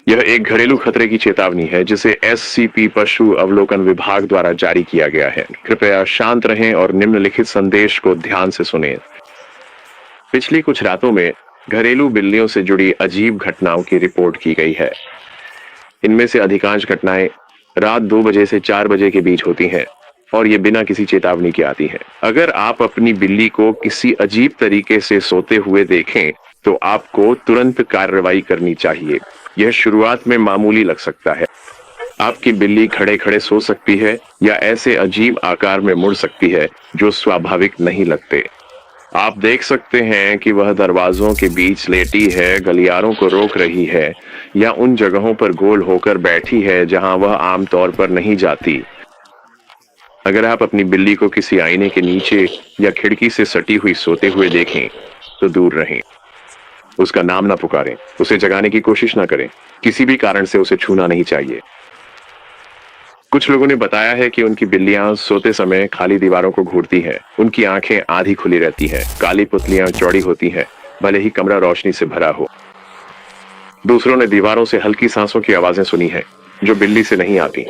यह एक घरेलू खतरे की चेतावनी है जिसे एससीपी पशु अवलोकन विभाग द्वारा जारी किया गया है। कृपया शांत रहें और निम्नलिखित संदेश को ध्यान से सुनें। पिछली कुछ रातों में घरेलू बिल्लियों से जुड़ी अजीब घटनाओं की रिपोर्ट की गई है। इनमें से अधिकांश घटनाएं रात 2 बजे से 4 बजे के बीच होती हैं और ये बिना किसी चेतावनी के आती हैं। अगर आप अपनी बिल्ली को किसी अजीब तरीके से सोते हुए देखें तो आपको तुरंत कार्रवाई करनी चाहिए। यह शुरुआत में मामूली लग सकता है। आपकी बिल्ली खड़े खड़े सो सकती है या ऐसे अजीब आकार में मुड़ सकती है जो स्वाभाविक नहीं लगते। आप देख सकते हैं कि वह दरवाजों के बीच लेटी है, गलियारों को रोक रही है या उन जगहों पर गोल होकर बैठी है जहां वह आमतौर पर नहीं जाती। अगर आप अपनी बिल्ली को किसी आईने के नीचे या खिड़की से सटी हुई सोते हुए देखें तो दूर रहें। उसका नाम ना पुकारें, उसे जगाने की कोशिश ना करें। किसी भी कारण से उसे छूना नहीं चाहिए। कुछ लोगों ने बताया है कि उनकी बिल्लियां सोते समय खाली दीवारों को घूरती हैं। उनकी आंखें आधी खुली रहती हैं, काली पुतलियां चौड़ी होती हैं, भले ही कमरा रोशनी से भरा हो। दूसरों ने दीवारों से हल्की सांसों की आवाजें सुनी हैं, जो बिल्ली से नहीं आती।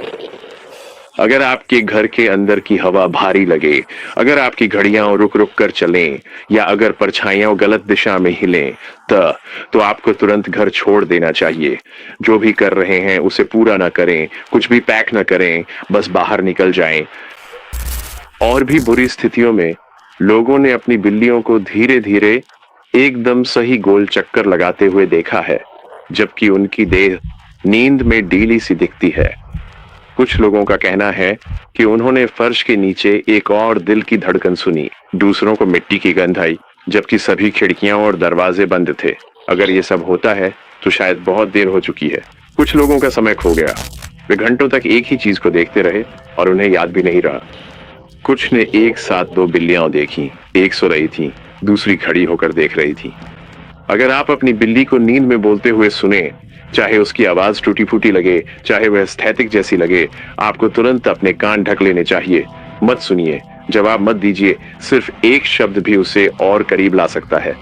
अगर आपके घर के अंदर की हवा भारी लगे, अगर आपकी घड़ियां रुक रुक कर चलें या अगर परछाइयां गलत दिशा में हिलें तो आपको तुरंत घर छोड़ देना चाहिए। जो भी कर रहे हैं उसे पूरा ना करें, कुछ भी पैक ना करें, बस बाहर निकल जाएं। और भी बुरी स्थितियों में लोगों ने अपनी बिल्लियों को धीरे धीरे एकदम सही गोल चक्कर लगाते हुए देखा है, जबकि उनकी देह नींद में ढीली सी दिखती है। कुछ लोगों का कहना है कि उन्होंने फर्श के नीचे एक और दिल की धड़कन सुनी। दूसरों को मिट्टी की गंध आई, जबकि सभी खिड़कियां और दरवाजे बंद थे। अगर ये सब होता है तो शायद बहुत देर हो चुकी है। कुछ लोगों का समय खो गया। वे घंटों तक एक ही चीज को देखते रहे और उन्हें याद भी नहीं रहा। कुछ ने एक साथ 2 बिल्लियां देखी, एक सो रही थी, दूसरी खड़ी होकर देख रही थी। अगर आप अपनी बिल्ली को नींद में बोलते हुए सुने, चाहे उसकी आवाज टूटी फूटी लगे, चाहे वह स्थैतिक जैसी लगे, आपको तुरंत अपने कान ढक लेने चाहिए। मत सुनिए, जवाब मत दीजिए। सिर्फ एक शब्द भी उसे और करीब ला सकता है।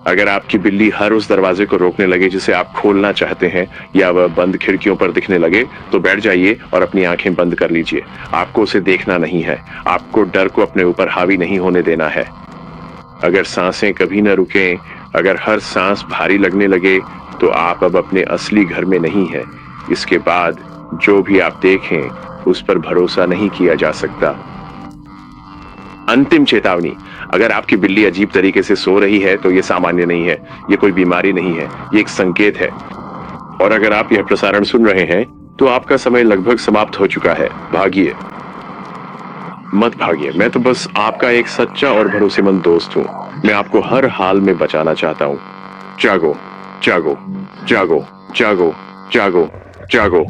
अगर आपकी बिल्ली हर उस दरवाजे को रोकने लगे जिसे आप खोलना चाहते हैं या वह बंद खिड़कियों पर दिखने लगे, तो बैठ जाइए और अपनी आंखें बंद कर लीजिए। आपको उसे देखना नहीं है, आपको डर को अपने ऊपर हावी नहीं होने देना है। अगर सांसें कभी न रुकें, अगर हर सांस भारी लगने लगे, तो आप अब अपने असली घर में नहीं हैं। इसके बाद जो भी आप देखें, उस पर भरोसा नहीं किया जा सकता। अंतिम चेतावनी, अगर आपकी बिल्ली अजीब तरीके से सो रही है तो यह सामान्य नहीं है, यह कोई बीमारी नहीं है, यह एक संकेत है। और अगर आप यह प्रसारण सुन रहे हैं तो आपका समय लगभग समाप्त हो चुका है। भागिए, मत भागिए। मैं तो बस आपका एक सच्चा और भरोसेमंद दोस्त हूं। मैं आपको हर हाल में बचाना चाहता हूं। जागो, जागो, जागो, जागो, जागो, जागो।